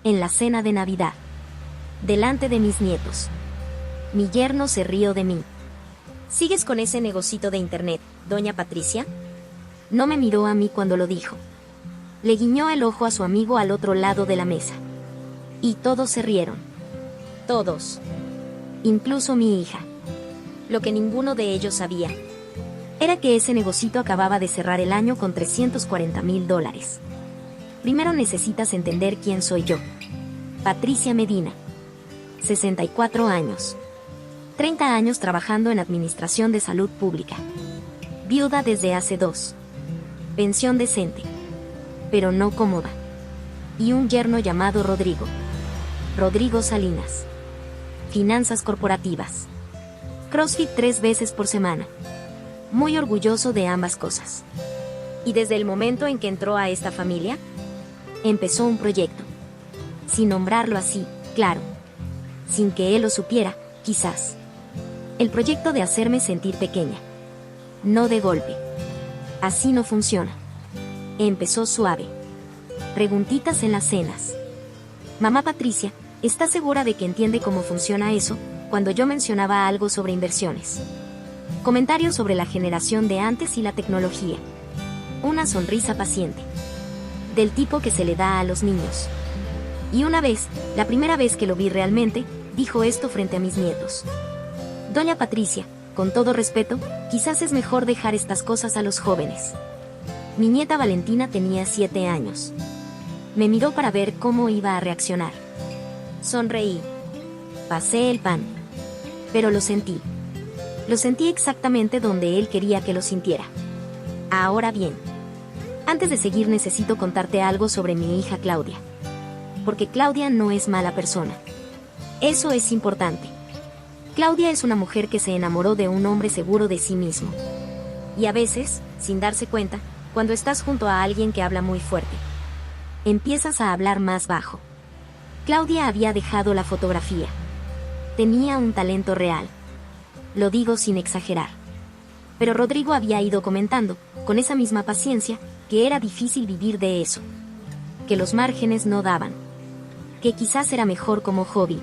En la cena de Navidad. Delante de mis nietos. Mi yerno se rió de mí. ¿Sigues con ese negocito de internet, doña Patricia? No me miró a mí cuando lo dijo. Le guiñó el ojo a su amigo al otro lado de la mesa. Y todos se rieron. Todos. Incluso mi hija. Lo que ninguno de ellos sabía era que ese negocito acababa de cerrar el año con $340,000. Primero necesitas entender quién soy yo. Patricia Medina. 64 años. 30 años trabajando en Administración de Salud Pública. Viuda desde hace 2. Pensión decente, pero no cómoda. Y un yerno llamado Rodrigo. Rodrigo Salinas. Finanzas corporativas. CrossFit 3 veces por semana. Muy orgulloso de ambas cosas. Y desde el momento en que entró a esta familia, empezó un proyecto. Sin nombrarlo así, claro. Sin que él lo supiera, quizás. El proyecto de hacerme sentir pequeña. No de golpe. Así no funciona. Empezó suave. Preguntitas en las cenas. Mamá Patricia, ¿está segura de que entiende cómo funciona eso? Cuando yo mencionaba algo sobre inversiones. Comentarios sobre la generación de antes y la tecnología. Una sonrisa paciente. Del tipo que se le da a los niños. Y una vez, la primera vez que lo vi realmente, dijo esto frente a mis nietos. Doña Patricia, con todo respeto, quizás es mejor dejar estas cosas a los jóvenes. Mi nieta Valentina tenía 7 años. Me miró para ver cómo iba a reaccionar. Sonreí. Pasé el pan. Pero lo sentí. Lo sentí exactamente donde él quería que lo sintiera. Ahora bien, antes de seguir necesito contarte algo sobre mi hija Claudia. Porque Claudia no es mala persona. Eso es importante. Claudia es una mujer que se enamoró de un hombre seguro de sí mismo. Y a veces, sin darse cuenta, cuando estás junto a alguien que habla muy fuerte, empiezas a hablar más bajo. Claudia había dejado la fotografía. Tenía un talento real. Lo digo sin exagerar. Pero Rodrigo había ido comentando, con esa misma paciencia, que era difícil vivir de eso. Que los márgenes no daban. Que quizás era mejor como hobby.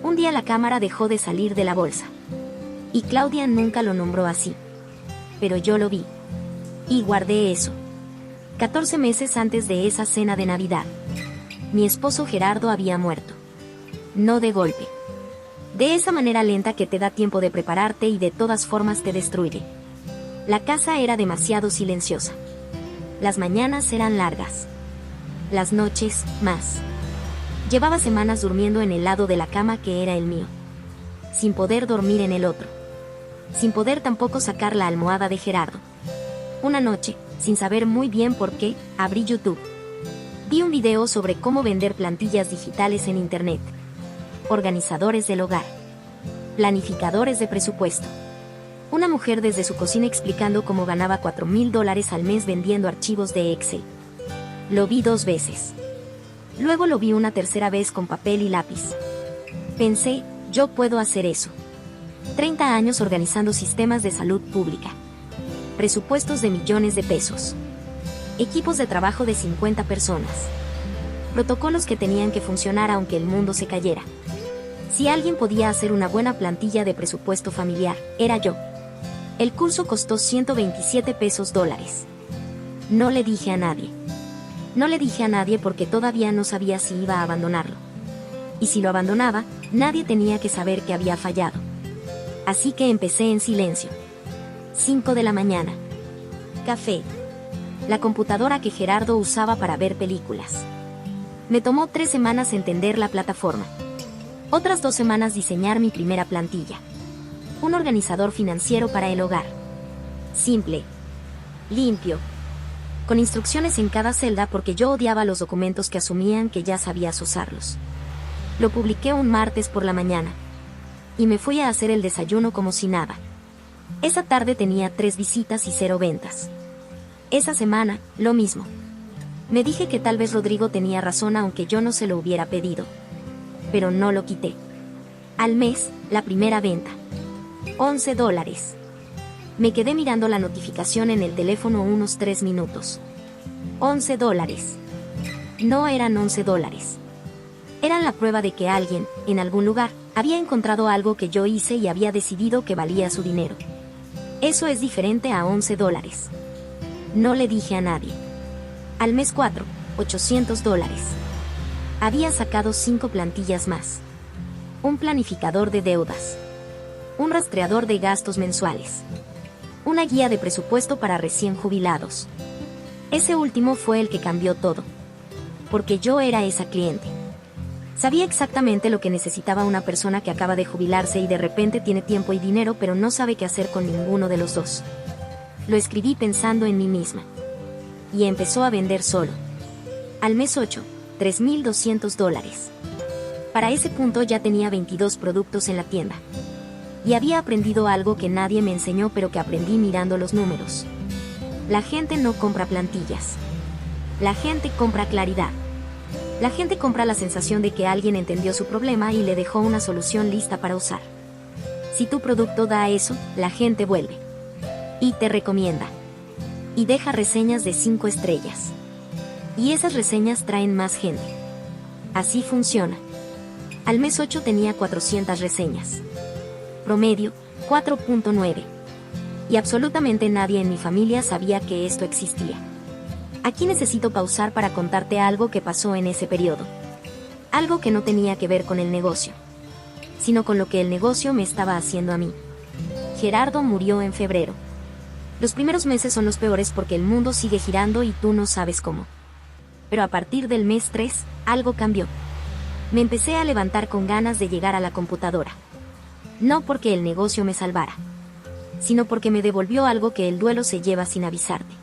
Un día la cámara dejó de salir de la bolsa. Y Claudia nunca lo nombró así. Pero yo lo vi. Y guardé eso. 14 meses antes de esa cena de Navidad. Mi esposo Gerardo había muerto. No de golpe. De esa manera lenta que te da tiempo de prepararte y de todas formas te destruye. La casa era demasiado silenciosa. Las mañanas eran largas. Las noches, más. Llevaba semanas durmiendo en el lado de la cama que era el mío. Sin poder dormir en el otro. Sin poder tampoco sacar la almohada de Gerardo. Una noche, sin saber muy bien por qué, abrí YouTube. Vi un video sobre cómo vender plantillas digitales en Internet. Organizadores del hogar. Planificadores de presupuesto. Una mujer desde su cocina explicando cómo ganaba $4,000 al mes vendiendo archivos de Excel. Lo vi 2 veces. Luego lo vi una tercera vez con papel y lápiz. Pensé, yo puedo hacer eso. 30 años organizando sistemas de salud pública. Presupuestos de millones de pesos. Equipos de trabajo de 50 personas. Protocolos que tenían que funcionar aunque el mundo se cayera. Si alguien podía hacer una buena plantilla de presupuesto familiar, era yo. El curso costó $127. No le dije a nadie. No le dije a nadie porque todavía no sabía si iba a abandonarlo. Y si lo abandonaba, nadie tenía que saber que había fallado. Así que empecé en silencio. 5 de la mañana. Café. La computadora que Gerardo usaba para ver películas. Me tomó 3 semanas entender la plataforma. Otras 2 semanas diseñar mi primera plantilla. Un organizador financiero para el hogar. Simple. Limpio. Con instrucciones en cada celda porque yo odiaba los documentos que asumían que ya sabías usarlos. Lo publiqué un martes por la mañana. Y me fui a hacer el desayuno como si nada. Esa tarde tenía 3 visitas y 0 ventas. Esa semana, lo mismo. Me dije que tal vez Rodrigo tenía razón aunque yo no se lo hubiera pedido. Pero no lo quité. Al mes, la primera venta. $11. Me quedé mirando la notificación en el teléfono unos 3 minutos. $11. No eran $11. Eran la prueba de que alguien, en algún lugar, había encontrado algo que yo hice y había decidido que valía su dinero. Eso es diferente a $11. No le dije a nadie. Al mes 4, $800. Había sacado 5 plantillas más. Un planificador de deudas. Un rastreador de gastos mensuales. Una guía de presupuesto para recién jubilados. Ese último fue el que cambió todo. Porque yo era esa cliente. Sabía exactamente lo que necesitaba una persona que acaba de jubilarse y de repente tiene tiempo y dinero pero no sabe qué hacer con ninguno de los dos. Lo escribí pensando en mí misma. Y empezó a vender solo. Al mes 8, $3,200. Para ese punto ya tenía 22 productos en la tienda. Y había aprendido algo que nadie me enseñó pero que aprendí mirando los números. La gente no compra plantillas. La gente compra claridad. La gente compra la sensación de que alguien entendió su problema y le dejó una solución lista para usar. Si tu producto da eso, la gente vuelve. Y te recomienda. Y deja reseñas de 5 estrellas. Y esas reseñas traen más gente. Así funciona. Al mes 8 tenía 400 reseñas. Promedio, 4.9. Y absolutamente nadie en mi familia sabía que esto existía. Aquí necesito pausar para contarte algo que pasó en ese periodo. Algo que no tenía que ver con el negocio, sino con lo que el negocio me estaba haciendo a mí. Gerardo murió en febrero. Los primeros meses son los peores porque el mundo sigue girando y tú no sabes cómo. Pero a partir del mes 3, algo cambió. Me empecé a levantar con ganas de llegar a la computadora. No porque el negocio me salvara, sino porque me devolvió algo que el duelo se lleva sin avisarte.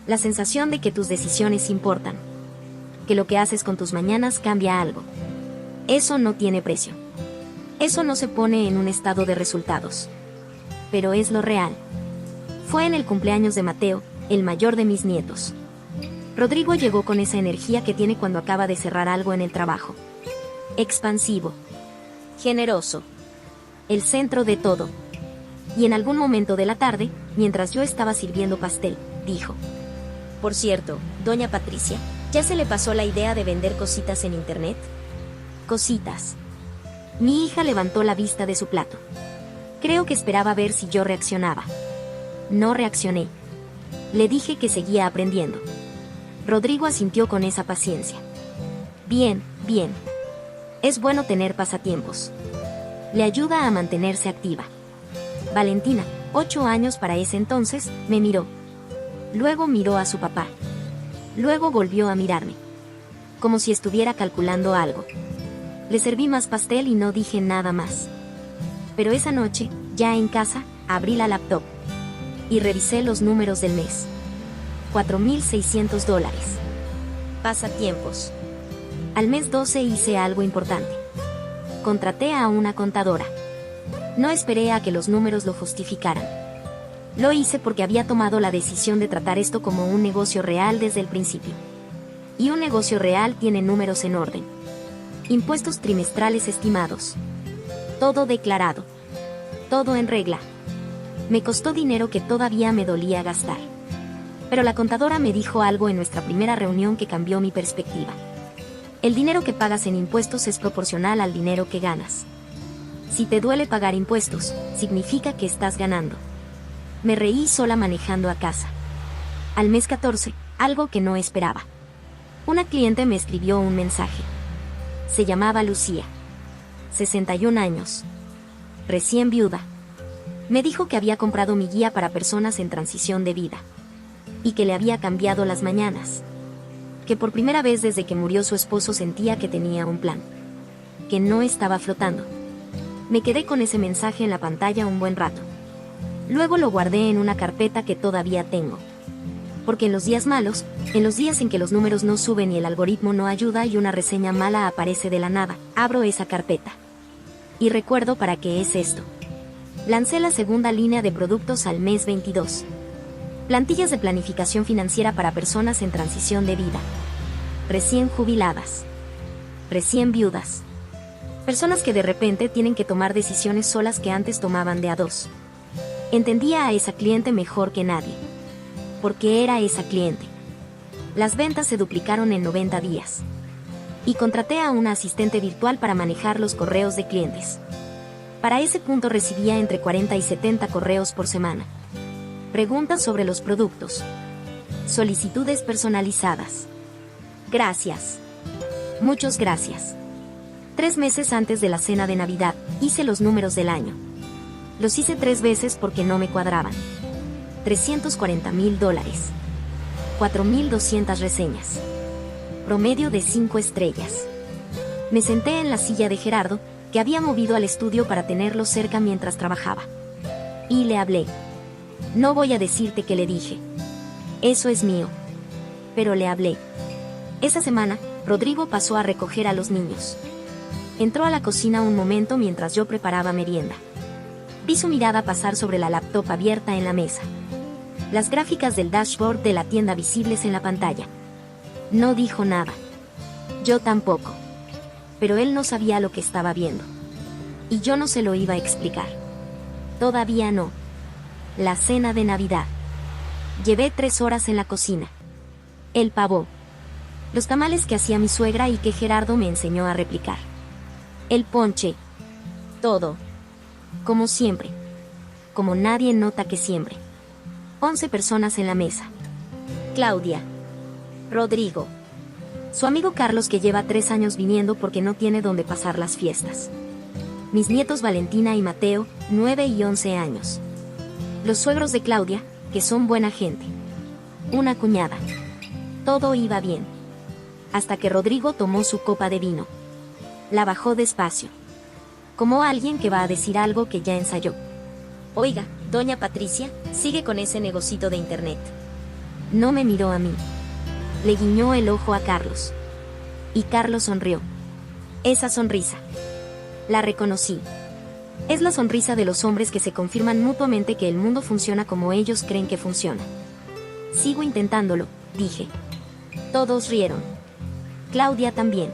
La sensación de que tus decisiones importan. Que lo que haces con tus mañanas cambia algo. Eso no tiene precio. Eso no se pone en un estado de resultados. Pero es lo real. Fue en el cumpleaños de Mateo, el mayor de mis nietos. Rodrigo llegó con esa energía que tiene cuando acaba de cerrar algo en el trabajo. Expansivo. Generoso. El centro de todo. Y en algún momento de la tarde, mientras yo estaba sirviendo pastel, dijo: por cierto, doña Patricia, ¿ya se le pasó la idea de vender cositas en internet? Cositas. Mi hija levantó la vista de su plato. Creo que esperaba ver si yo reaccionaba. No reaccioné. Le dije que seguía aprendiendo. Rodrigo asintió con esa paciencia. Bien, bien. Es bueno tener pasatiempos. Le ayuda a mantenerse activa. Valentina, 8 años para ese entonces, me miró. Luego miró a su papá. Luego volvió a mirarme. Como si estuviera calculando algo. Le serví más pastel y no dije nada más. Pero esa noche, ya en casa, abrí la laptop. Y revisé los números del mes. $4,600. Pasatiempos. Al mes 12 hice algo importante. Contraté a una contadora. No esperé a que los números lo justificaran. Lo hice porque había tomado la decisión de tratar esto como un negocio real desde el principio. Y un negocio real tiene números en orden. Impuestos trimestrales estimados. Todo declarado. Todo en regla. Me costó dinero que todavía me dolía gastar. Pero la contadora me dijo algo en nuestra primera reunión que cambió mi perspectiva. El dinero que pagas en impuestos es proporcional al dinero que ganas. Si te duele pagar impuestos, significa que estás ganando. Me reí sola manejando a casa. Al mes 14, algo que no esperaba. Una cliente me escribió un mensaje. Se llamaba Lucía. 61 años. Recién viuda. Me dijo que había comprado mi guía para personas en transición de vida. Y que le había cambiado las mañanas. Que por primera vez desde que murió su esposo sentía que tenía un plan. Que no estaba flotando. Me quedé con ese mensaje en la pantalla un buen rato. Luego lo guardé en una carpeta que todavía tengo. Porque en los días malos, en los días en que los números no suben y el algoritmo no ayuda y una reseña mala aparece de la nada, abro esa carpeta. Y recuerdo para qué es esto. Lancé la segunda línea de productos al mes 22. Plantillas de planificación financiera para personas en transición de vida. Recién jubiladas. Recién viudas. Personas que de repente tienen que tomar decisiones solas que antes tomaban de a dos. Entendía a esa cliente mejor que nadie. Porque era esa cliente. Las ventas se duplicaron en 90 días. y contraté a una asistente virtual para manejar los correos de clientes. Para ese punto recibía entre 40 y 70 correos por semana. Preguntas sobre los productos. Solicitudes personalizadas. Gracias. Muchas gracias. 3 meses antes de la cena de Navidad, hice los números del año. Los hice 3 veces porque no me cuadraban. $340,000. 4,200 reseñas. Promedio de 5 estrellas. Me senté en la silla de Gerardo, que había movido al estudio para tenerlo cerca mientras trabajaba. Y le hablé. No voy a decirte qué le dije. Eso es mío. Pero le hablé. Esa semana, Rodrigo pasó a recoger a los niños. Entró a la cocina un momento mientras yo preparaba merienda. Vi su mirada pasar sobre la laptop abierta en la mesa. Las gráficas del dashboard de la tienda visibles en la pantalla. No dijo nada. Yo tampoco. Pero él no sabía lo que estaba viendo. Y yo no se lo iba a explicar. Todavía no. La cena de Navidad. Llevé 3 horas en la cocina. El pavo. Los tamales que hacía mi suegra y que Gerardo me enseñó a replicar. El ponche. Todo. Como siempre. Como nadie nota que siempre. 11 personas en la mesa. Claudia. Rodrigo. Su amigo Carlos, que lleva 3 años viniendo porque no tiene dónde pasar las fiestas. Mis nietos Valentina y Mateo, 9 y 11 años. Los suegros de Claudia, que son buena gente. Una cuñada. Todo iba bien. Hasta que Rodrigo tomó su copa de vino. La bajó despacio. Como alguien que va a decir algo que ya ensayó. Oiga, doña Patricia, sigue con ese negocito de internet. No me miró a mí. Le guiñó el ojo a Carlos. Y Carlos sonrió. Esa sonrisa. La reconocí. Es la sonrisa de los hombres que se confirman mutuamente que el mundo funciona como ellos creen que funciona. Sigo intentándolo, dije. Todos rieron. Claudia también.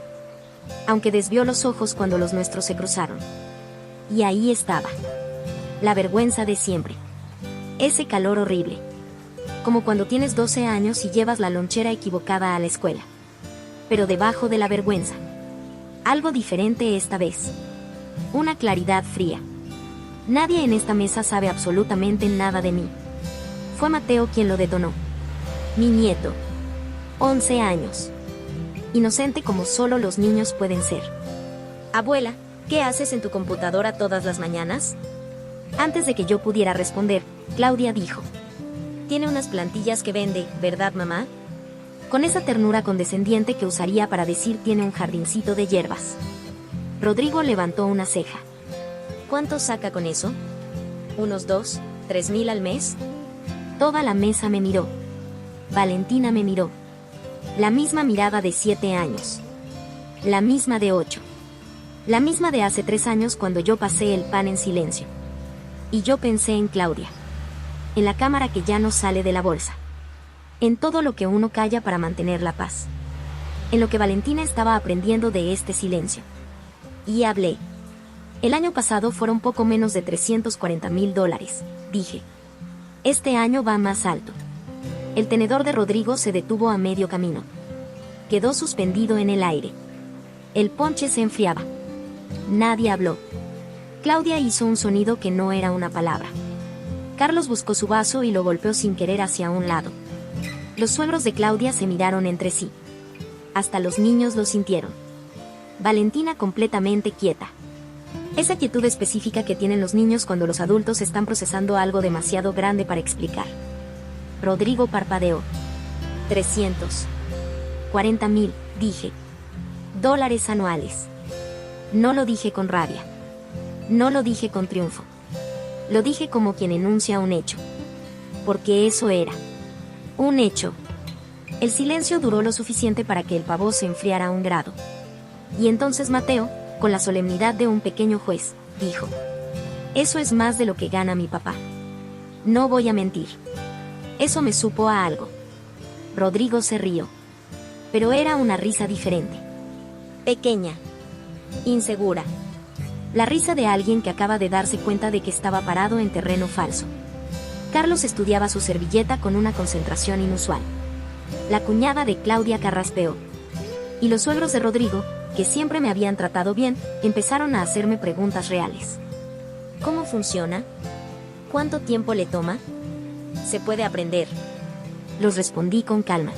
Aunque desvió los ojos cuando los nuestros se cruzaron. Y ahí estaba. La vergüenza de siempre. Ese calor horrible. Como cuando tienes 12 años y llevas la lonchera equivocada a la escuela. Pero debajo de la vergüenza. Algo diferente esta vez. Una claridad fría. Nadie en esta mesa sabe absolutamente nada de mí. Fue Mateo quien lo detonó. Mi nieto. 11 años. Inocente como solo los niños pueden ser. Abuela, ¿qué haces en tu computadora todas las mañanas? Antes de que yo pudiera responder, Claudia dijo. Tiene unas plantillas que vende, ¿verdad, mamá? Con esa ternura condescendiente que usaría para decir tiene un jardincito de hierbas. Rodrigo levantó una ceja. ¿Cuánto saca con eso? ¿Unos 2, 3 mil al mes? Toda la mesa me miró. Valentina me miró. La misma mirada de 7 años. La misma de 8. La misma de hace 3 años cuando yo pasé el pan en silencio. Y yo pensé en Claudia. En la cámara que ya no sale de la bolsa. En todo lo que uno calla para mantener la paz. En lo que Valentina estaba aprendiendo de este silencio. Y hablé. El año pasado fueron poco menos de $340,000, dije. Este año va más alto. El tenedor de Rodrigo se detuvo a medio camino. Quedó suspendido en el aire. El ponche se enfriaba. Nadie habló. Claudia hizo un sonido que no era una palabra. Carlos buscó su vaso y lo golpeó sin querer hacia un lado. Los suegros de Claudia se miraron entre sí. Hasta los niños lo sintieron. Valentina completamente quieta. Esa quietud específica que tienen los niños cuando los adultos están procesando algo demasiado grande para explicar. Rodrigo parpadeó. 340,000, dije. $, anuales. No lo dije con rabia. No lo dije con triunfo. Lo dije como quien enuncia un hecho. Porque eso era. Un hecho. El silencio duró lo suficiente para que el pavo se enfriara a 1 grado. Y entonces Mateo, con la solemnidad de un pequeño juez, dijo. Eso es más de lo que gana mi papá. No voy a mentir. Eso me supo a algo. Rodrigo se rió. Pero era una risa diferente. Pequeña. Insegura. La risa de alguien que acaba de darse cuenta de que estaba parado en terreno falso. Carlos estudiaba su servilleta con una concentración inusual. La cuñada de Claudia carraspeó. Y los suegros de Rodrigo, que siempre me habían tratado bien, empezaron a hacerme preguntas reales. ¿Cómo funciona? ¿Cuánto tiempo le toma? ¿Se puede aprender? Los respondí con calma.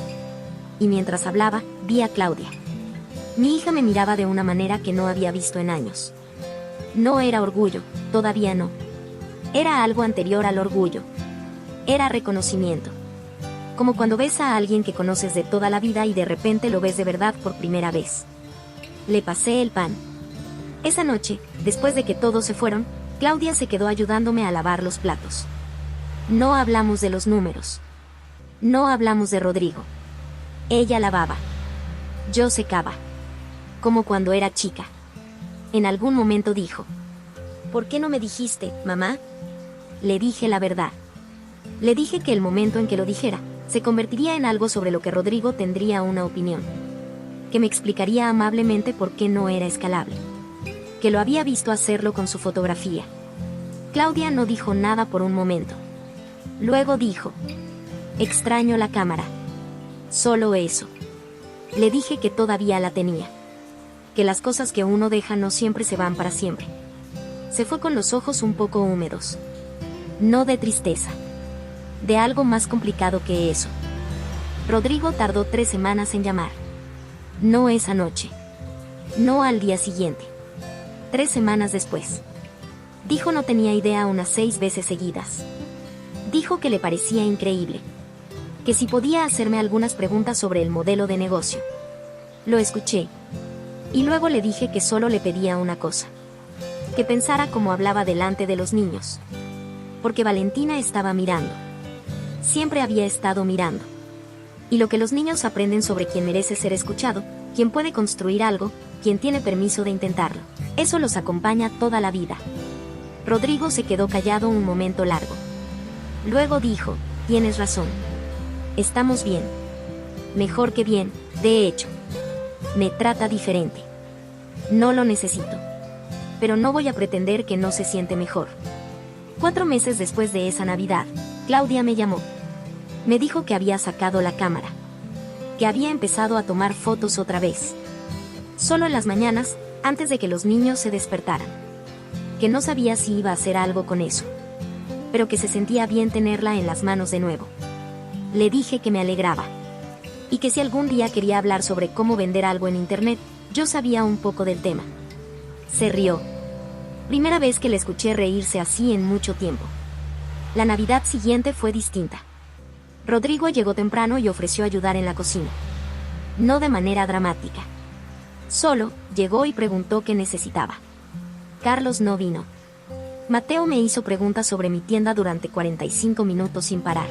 Y mientras hablaba, vi a Claudia. Mi hija me miraba de una manera que no había visto en años. No era orgullo, todavía no. Era algo anterior al orgullo. Era reconocimiento. Como cuando ves a alguien que conoces de toda la vida y de repente lo ves de verdad por primera vez. Le pasé el pan. Esa noche, después de que todos se fueron, Claudia se quedó ayudándome a lavar los platos. No hablamos de los números. No hablamos de Rodrigo. Ella lavaba. Yo secaba. Como cuando era chica. En algún momento dijo: ¿por qué no me dijiste, mamá? Le dije la verdad. Le dije que el momento en que lo dijera, se convertiría en algo sobre lo que Rodrigo tendría una opinión. Que me explicaría amablemente por qué no era escalable. Que lo había visto hacerlo con su fotografía. Claudia no dijo nada por un momento. Luego dijo: extraño la cámara. Solo eso. Le dije que todavía la tenía. Que las cosas que uno deja no siempre se van para siempre. Se fue con los ojos un poco húmedos. No de tristeza. De algo más complicado que eso. Rodrigo tardó 3 semanas en llamar. No esa noche. No al día siguiente. 3 semanas después. Dijo no tenía idea unas 6 veces seguidas. Dijo que le parecía increíble. Que si podía hacerme algunas preguntas sobre el modelo de negocio. Lo escuché. Y luego le dije que solo le pedía una cosa. Que pensara como hablaba delante de los niños. Porque Valentina estaba mirando. Siempre había estado mirando. Y lo que los niños aprenden sobre quien merece ser escuchado, quien puede construir algo, quien tiene permiso de intentarlo. Eso los acompaña toda la vida. Rodrigo se quedó callado un momento largo. Luego dijo: tienes razón. Estamos bien. Mejor que bien, de hecho. Me trata diferente. No lo necesito. Pero no voy a pretender que no se siente mejor. 4 meses después de esa Navidad, Claudia me llamó. Me dijo que había sacado la cámara. Que había empezado a tomar fotos otra vez. Solo en las mañanas, antes de que los niños se despertaran. Que no sabía si iba a hacer algo con eso. Pero que se sentía bien tenerla en las manos de nuevo. Le dije que me alegraba. Y que si algún día quería hablar sobre cómo vender algo en internet, yo sabía un poco del tema. Se rió. Primera vez que le escuché reírse así en mucho tiempo. La Navidad siguiente fue distinta. Rodrigo llegó temprano y ofreció ayudar en la cocina. No de manera dramática. Solo, llegó y preguntó qué necesitaba. Carlos no vino. Mateo me hizo preguntas sobre mi tienda durante 45 minutos sin parar.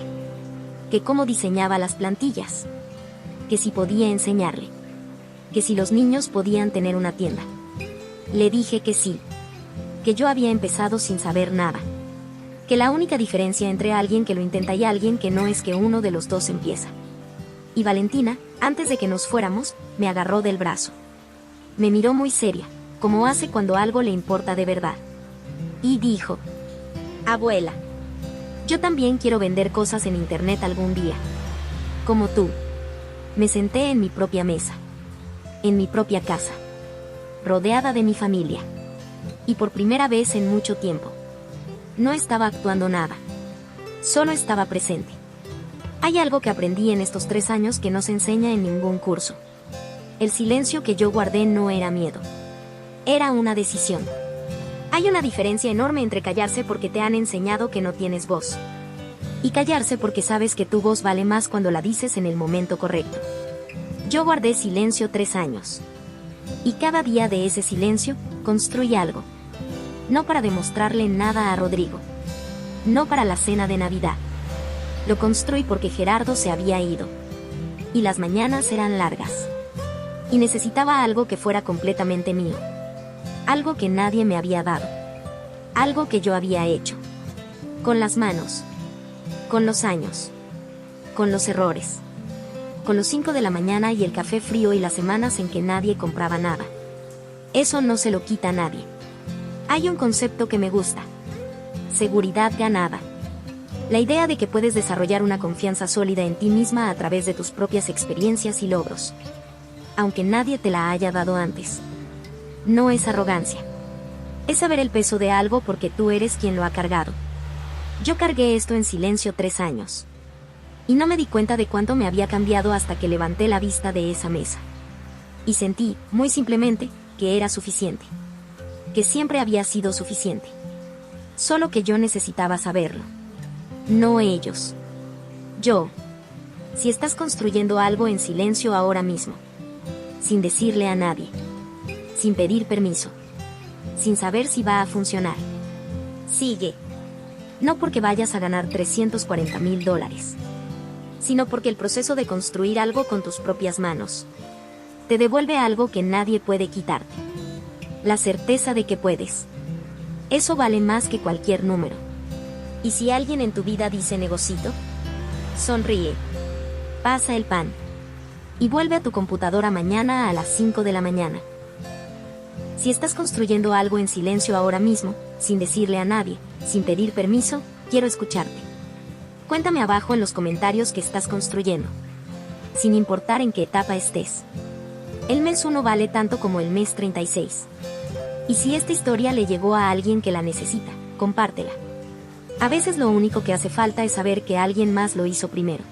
Que cómo diseñaba las plantillas. Que si podía enseñarle. Que si los niños podían tener una tienda. Le dije que sí. Que yo había empezado sin saber nada. Que la única diferencia entre alguien que lo intenta y alguien que no es que uno de los dos empieza. Y Valentina, antes de que nos fuéramos, me agarró del brazo. Me miró muy seria, como hace cuando algo le importa de verdad. Y dijo: abuela, yo también quiero vender cosas en internet algún día. Como tú. Me senté en mi propia mesa. En mi propia casa. Rodeada de mi familia. Y por primera vez en mucho tiempo. No estaba actuando nada. Solo estaba presente. Hay algo que aprendí en estos 3 años que no se enseña en ningún curso. El silencio que yo guardé no era miedo. Era una decisión. Hay una diferencia enorme entre callarse porque te han enseñado que no tienes voz. Y callarse porque sabes que tu voz vale más cuando la dices en el momento correcto. Yo guardé silencio 3 años. Y cada día de ese silencio, construí algo. No para demostrarle nada a Rodrigo. No para la cena de Navidad. Lo construí porque Gerardo se había ido. Y las mañanas eran largas. Y necesitaba algo que fuera completamente mío. Algo que nadie me había dado. Algo que yo había hecho. Con las manos. Con los años. Con los errores. Con los 5 de la mañana y el café frío y las semanas en que nadie compraba nada. Eso no se lo quita a nadie. Hay un concepto que me gusta. Seguridad ganada. La idea de que puedes desarrollar una confianza sólida en ti misma a través de tus propias experiencias y logros. aunque nadie te la haya dado antes. No es arrogancia. Es saber el peso de algo porque tú eres quien lo ha cargado. Yo cargué esto en silencio 3 años. Y no me di cuenta de cuánto me había cambiado hasta que levanté la vista de esa mesa. Y sentí, muy simplemente, que era suficiente. Que siempre había sido suficiente. Solo que yo necesitaba saberlo. No ellos. Yo. Si estás construyendo algo en silencio ahora mismo. Sin decirle a nadie. Sin pedir permiso. Sin saber si va a funcionar. Sigue. No porque vayas a ganar $340,000, sino porque el proceso de construir algo con tus propias manos te devuelve algo que nadie puede quitarte. La certeza de que puedes. Eso vale más que cualquier número. Y si alguien en tu vida dice negocito, sonríe. Pasa el pan. Y vuelve a tu computadora mañana a las 5 de la mañana. Si estás construyendo algo en silencio ahora mismo, sin decirle a nadie, sin pedir permiso, quiero escucharte. Cuéntame abajo en los comentarios que estás construyendo. Sin importar en qué etapa estés. El mes 1 vale tanto como el mes 36. Y si esta historia le llegó a alguien que la necesita, compártela. A veces lo único que hace falta es saber que alguien más lo hizo primero.